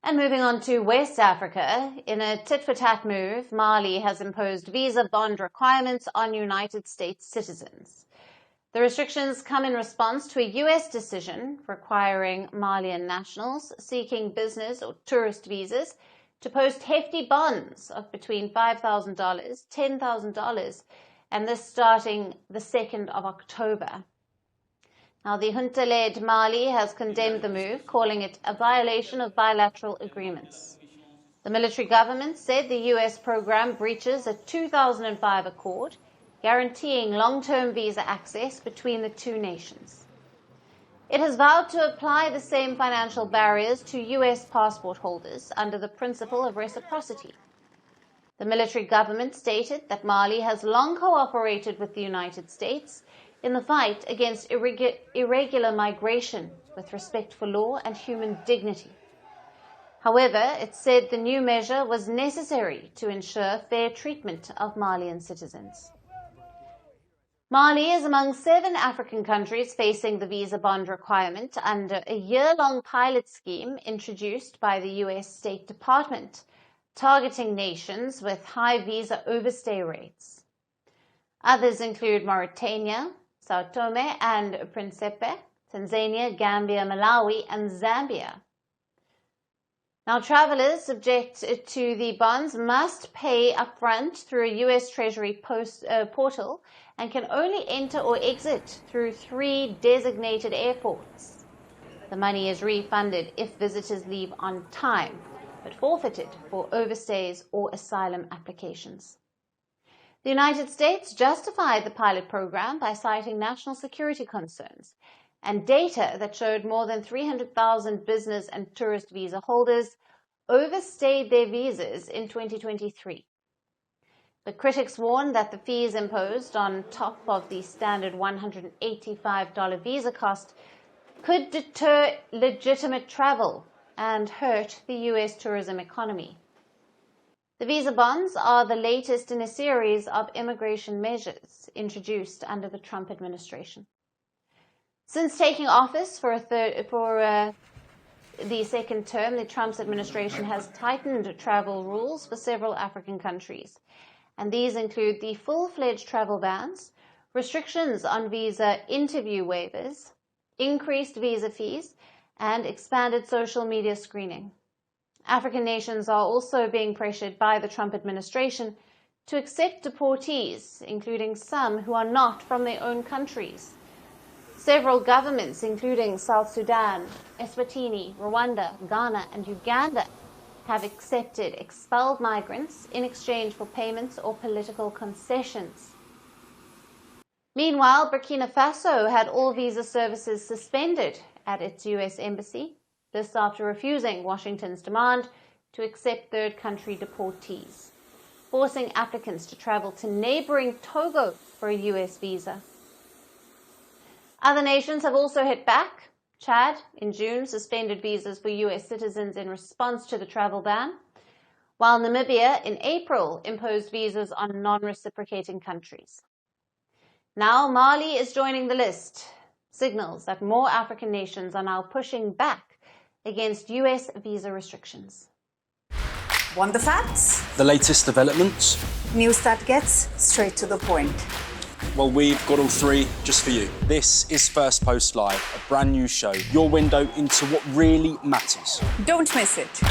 And moving on to West Africa, in a tit-for-tat move, Mali has imposed visa bond requirements on United States citizens. The restrictions come in response to a US decision requiring Malian nationals seeking business or tourist visas to post hefty bonds of between $5,000, $10,000, and this starting the 2nd of October. Now, the junta-led Mali has condemned the move, calling it a violation of bilateral agreements. The military government said the US program breaches a 2005 accord guaranteeing long-term visa access between the two nations. It has vowed to apply the same financial barriers to US passport holders under the principle of reciprocity. The military government stated that Mali has long cooperated with the United States in the fight against irregular migration with respect for law and human dignity. However, it said the new measure was necessary to ensure fair treatment of Malian citizens. Mali is among 7 African countries facing the visa bond requirement under a year-long pilot scheme introduced by the US State Department, targeting nations with high visa overstay rates. Others include Mauritania, Sao Tome and Principe, Tanzania, Gambia, Malawi, and Zambia. Now, travelers subject to the bonds must pay upfront through a US Treasury portal and can only enter or exit through 3 designated airports. The money is refunded if visitors leave on time, but forfeited for overstays or asylum applications. The United States justified the pilot program by citing national security concerns and data that showed more than 300,000 business and tourist visa holders overstayed their visas in 2023. But critics warn that the fees imposed on top of the standard $185 visa cost could deter legitimate travel and hurt the US tourism economy. The visa bonds are the latest in a series of immigration measures introduced under the Trump administration. Since taking office for the second term, the Trump administration has tightened travel rules for several African countries, and these include the full-fledged travel bans, restrictions on visa interview waivers, increased visa fees, and expanded social media screening. African nations are also being pressured by the Trump administration to accept deportees, including some who are not from their own countries. Several governments, including South Sudan, Eswatini, Rwanda, Ghana, and Uganda, have accepted expelled migrants in exchange for payments or political concessions. Meanwhile, Burkina Faso had all visa services suspended at its US embassy, this after refusing Washington's demand to accept third-country deportees, forcing applicants to travel to neighboring Togo for a US visa. Other nations have also hit back. Chad, in June, suspended visas for US citizens in response to the travel ban, while Namibia, in April, imposed visas on non-reciprocating countries. Now Mali is joining the list, signals that more African nations are now pushing back against US visa restrictions. Want the facts? The latest developments? News that gets straight to the point. Well, we've got all 3 just for you. This is Firstpost Live, a brand new show, your window into what really matters. Don't miss it.